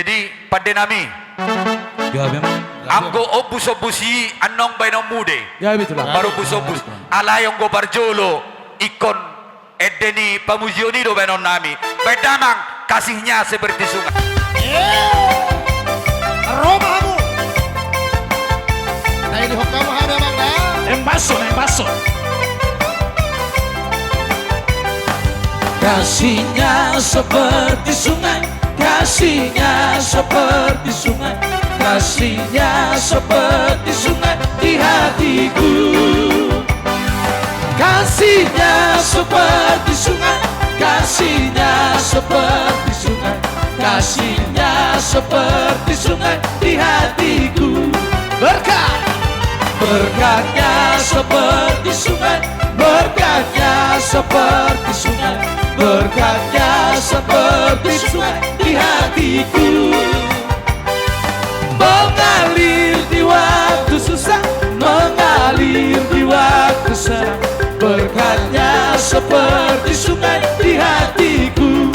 Jadi pada nami Ya memang. amgo obus-obusi anong bainong mude. Ya betul lah. Baru obus-obus. Alayong go barjolo ikon edeni pamuzioni do bainon nami. Bedamang kasihnya seperti sungai. Romamu. Nah ini hokamu ada bangga. Embaso. Kasihnya seperti sungai, kasihnya seperti sungai, kasihnya seperti sungai di hatiku. Kasihnya seperti sungai, kasihnya seperti sungai, kasihnya seperti sungai di hatiku. Berkatnya seperti sungai, berkatnya seperti sungai, berkatnya seperti sungai di hatiku. Mengalir di waktu susah, mengalir di waktu senang, berkatnya seperti sungai di hatiku.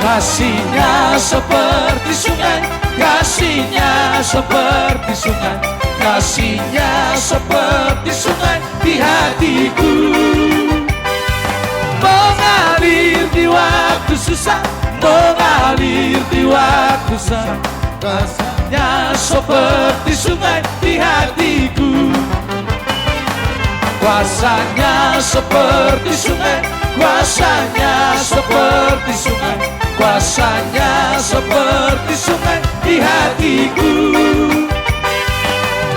Kasihnya seperti sungai, kasihnya seperti sungai, kasihnya seperti sungai di hatiku. Mengalir di waktu susah, mengalir di waktu senang, kasihnya seperti sungai di hatiku. Kuasanya seperti sungai, kuasanya seperti sungai, kuasanya seperti sungai di hatiku.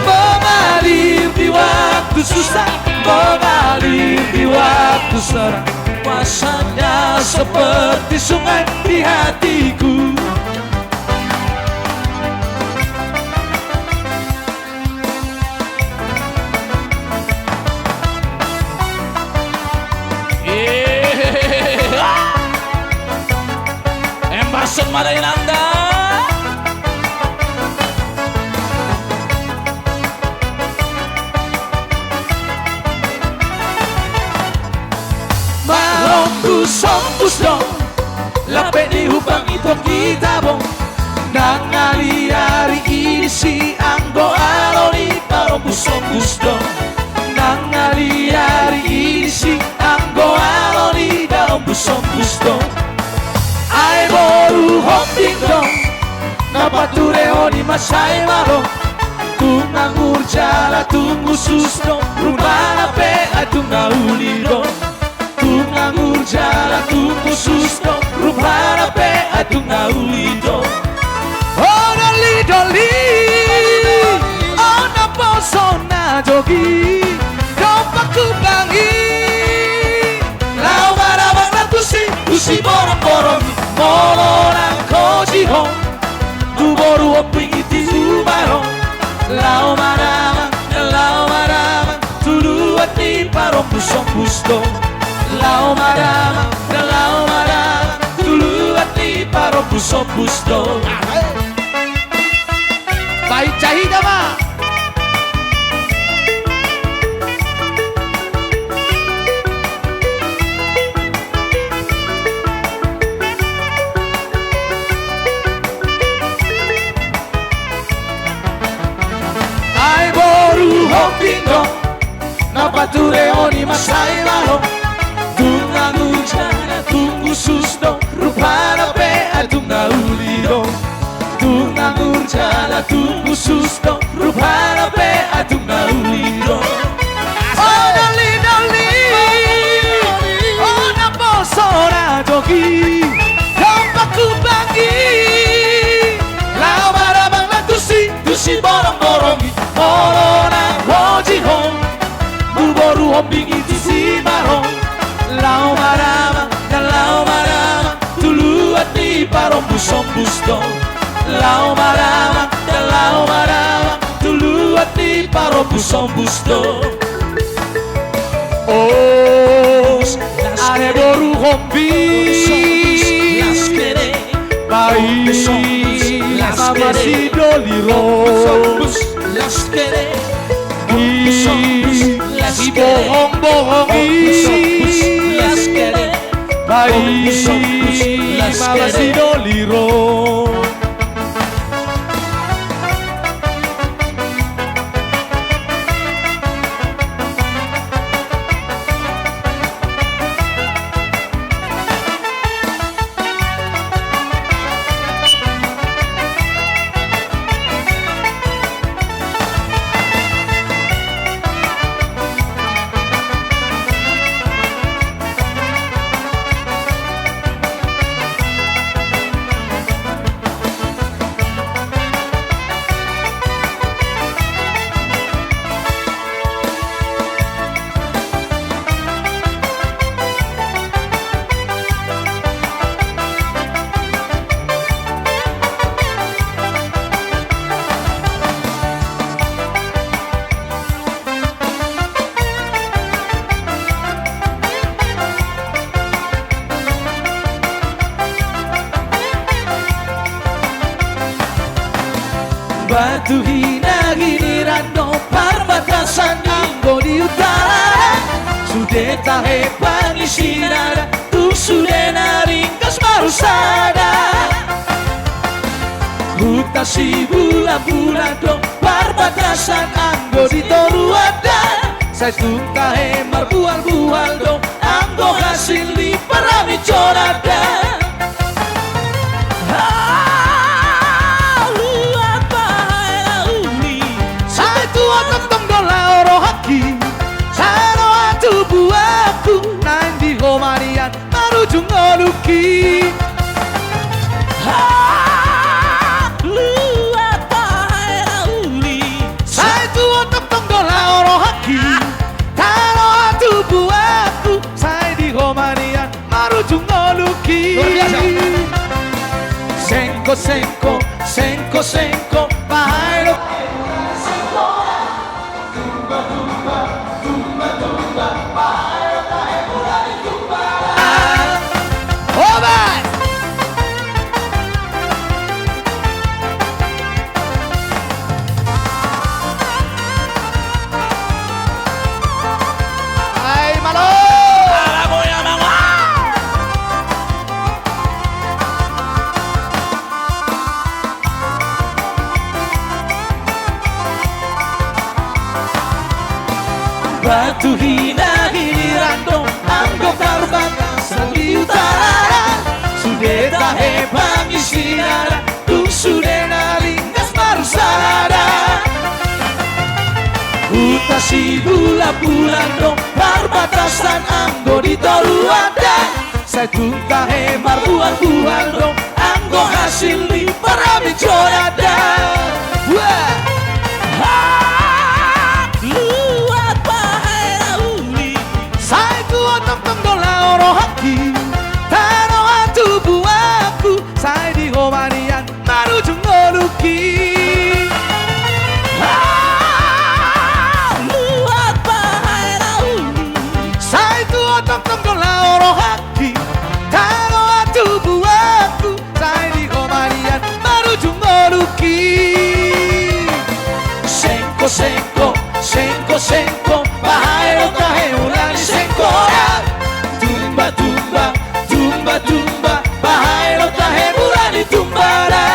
Mengalir di waktu susah, mengalir di waktu senang, kuasanya seperti sungai di hatiku. Embason marahin Anda. Malongku sombus dong, lape di hubang itu kita bong. Nangali hari ini si anggo aloni malongku sombus dong. Nangali hari ini si anggo aloni malongku sombus dong. Ai boru hopping dong, napature honi masai maro. Tungang urjala tunggu sus dong, rumana pe atunga uli dong. Tungang urjala tunggu sus dong, rumana pe atunga uli dong. Oh doli, oh naposo na jogi, dompaku bangi. Lau marabang na tusi borong-borong. Moloran kojihong, tu boru oping iti ubarong. Lau maramang, tuluat ni parong pusong gusto. Lau maramang, tuluat ni parong pusong gusto. Baik cahida ma. Bingo, napature oni masai malo. Tungang ujana tunggu susdo, rupana pe atunga ulido. Tungang ujana tunggu susdo, rupana pe atunga ulido. Oh doli, oh naposora jogi, dompaku bangi. Lau marabang na tusi borong-borongi. Orang hojihong, buboru hombing iti si marong. Lau marama, tuluat ni parong busong busto. Lau marama, tuluat ni li paro buson busto. Oh, ane boru hombi las quere. Bai, mama si doliro las quere. Las bohong las quere. Bai, mama si doliro. Batu hina giliran no perbatasan Anggo di utara Sudah tahe pangisinara Tu sudah naringkas marusada Huta si bulan-bulan dong perbatasan Anggo di toruada Saya tuntahe marbual-bual dong Anggo hasil di perami corada. Marian marujung ngoluki luat bahaya uli saya tuh otak tonggola oro haki taro atu buatku saya di Marian marujung ngoluki sengko sengko sengko sengko bahaya tumba tumba tumba tumba bahaya Batu hina giliran dong Anggo perbatasan di utara Sudah tahe pangisinara Tu sudah naringkas marusada Huta si bulan-bulan dong perbatasan Anggo di toruada Saya tuntahe marbual-bual dong Anggo hasil di perami corada. Wah taro atu buahku saya di Marian marujung ngoluki luat bahaya uli saya itu otak tonggola oro haki taro atu buahku saya di Marian marujung ngoluki sengko sengko sengko sengko bahaya tahe ulang sengko tumba tumba tumba tumba bahaya lo tahe mulai tumbara.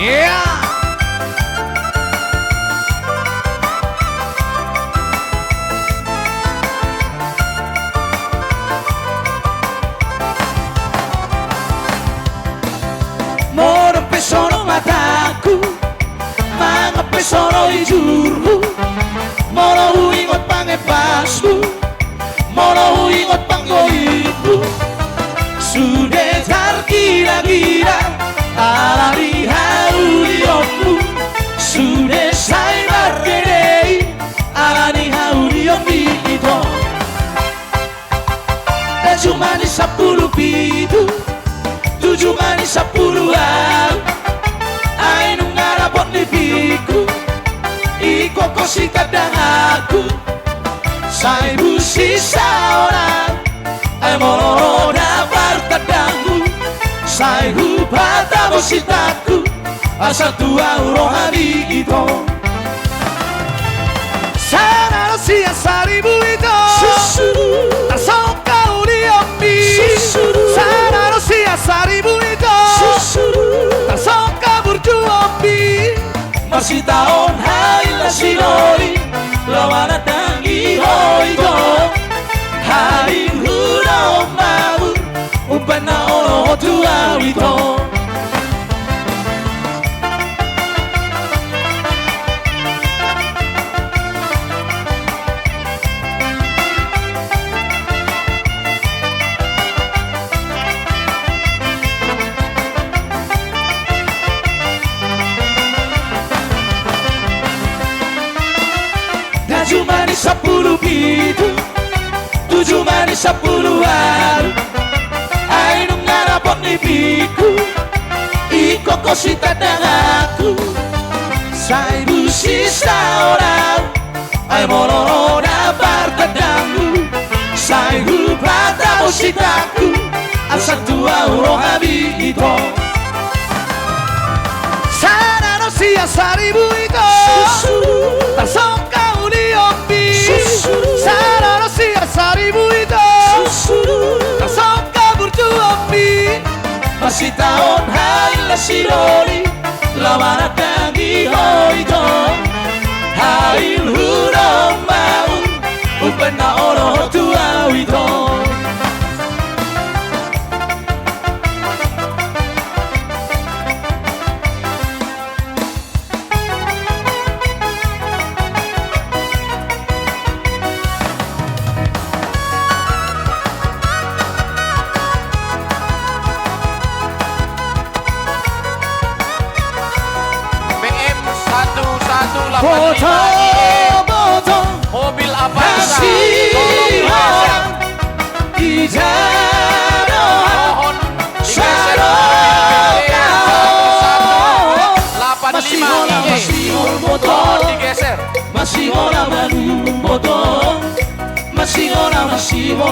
Yeah. Sono mataku, mangape sono ijurmu, mono ingot pangepasmu, mono ingot panggoibu, sudah Sai busi saoran ai moloro dapat tadamu sai hubata bositaku asa tua urohani ito sana no sia saribu ito tarsongka uri ombi sana no sia saribu ito tarsongka burju ombi masih tahun hai la sinori lawana tangi hoito hai huro mau umpana oro tua ito Cuma di 10 pintu 7 manis 10 haru ai nung ngarapon ni piku iko kosita dangaku sai busi saorang ai moloro dapat tadamu sai hubata bositaku asa tua urohabi ito sana no sia saribu ito tarsongka sana no sia saribu ito tarsongka burju ombi masih tahun hai la sinori lawana tangi hoito hai huro mau upena oro tua ito Foto mobil apa kasihan ijarohan masih foto digeser masih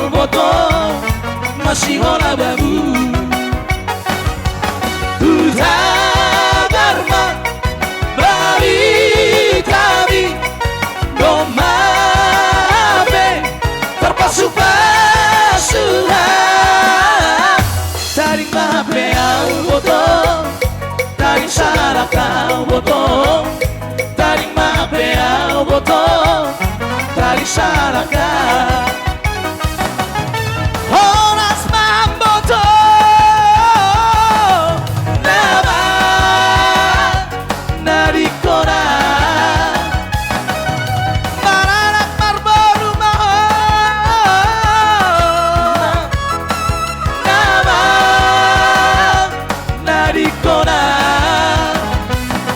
foto masih baru Dharma bali kami domabe terpasu-pasuhan tarik mabe au botong tarik salah kau botong tarik mabe au botong tarik salah kau Horas mamboto nama narikona maranak marboru nama narikona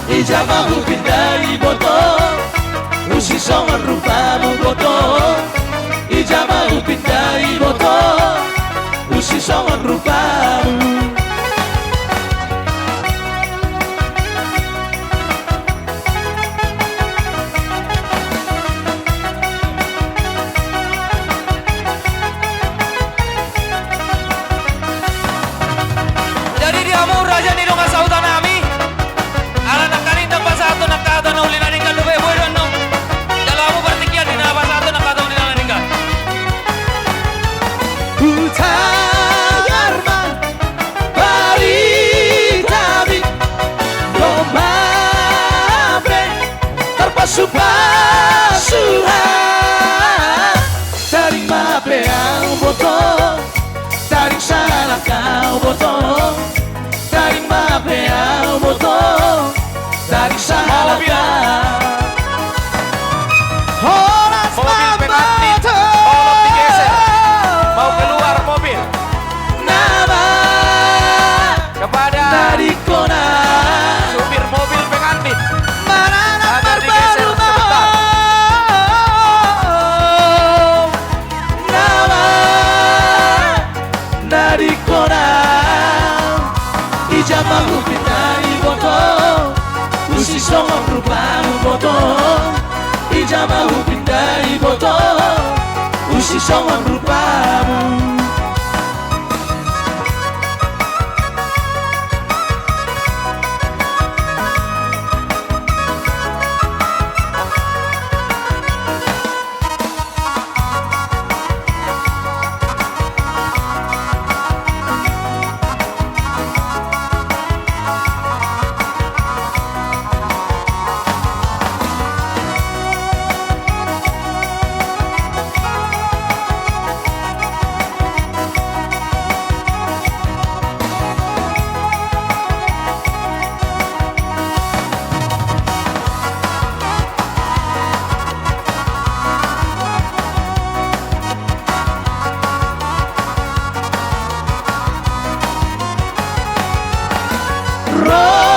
ijamahu pindai botong usi songan rupamu botong ijamahu pindai botong usi songan rupamu jadi dia mau raja ni dong sautan nami ala nakani tang pasato nakata na uli naningan luwe bueno no dalamu bertikian di na pasato nakata uli naningan Buta Dharma bari kami domabe terpasu-pasuhan tarik mabe au botong tarik salah kau botong tarik mabe au botong tarik salah kau Horas Mobil penalti, mamboto tolong digeser. Mau keluar mobil nama kepada narikona supir mobil pengantin maranak Agar digeser marbaru sebentar. nama narikona ijamahu pindai botong usi songon rupamu botong ijamahu pindai botong si songon rupamu.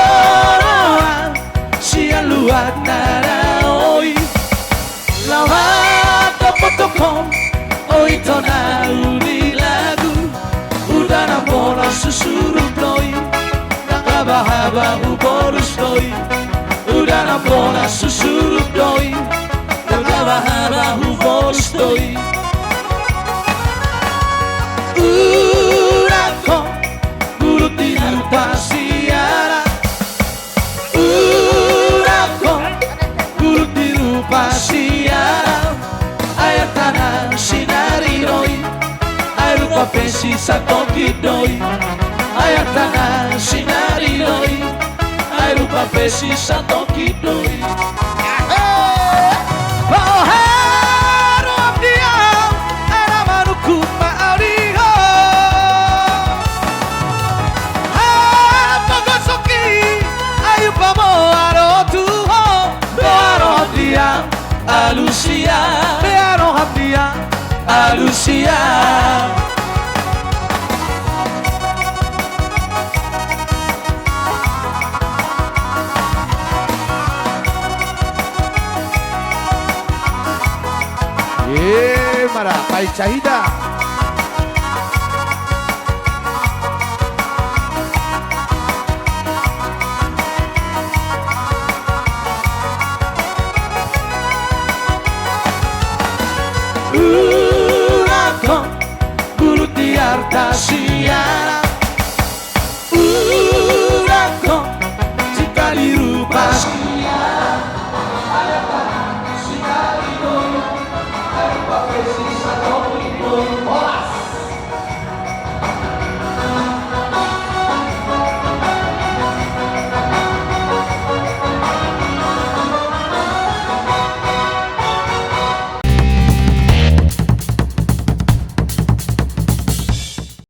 Roroan siya luwag na naoy lahat toko-toko o ito na unilagu udah na bola susurut noi nakabahaba uborus noi udah na bola susurut noi nakabahaba uborus noi Urako guru tidur pasiara Urako guru tidur pasiara Air tanah sinari noi Air lupa pesi satoki doi Air tanah sinari noi Air lupa pesi satoki doi Oh haru abdia Ana manuku ma'ariho Ayu pamo aro tuho Bearo hapdia Alusia Bearo hapdia Alusia Mara, Pai Chahida.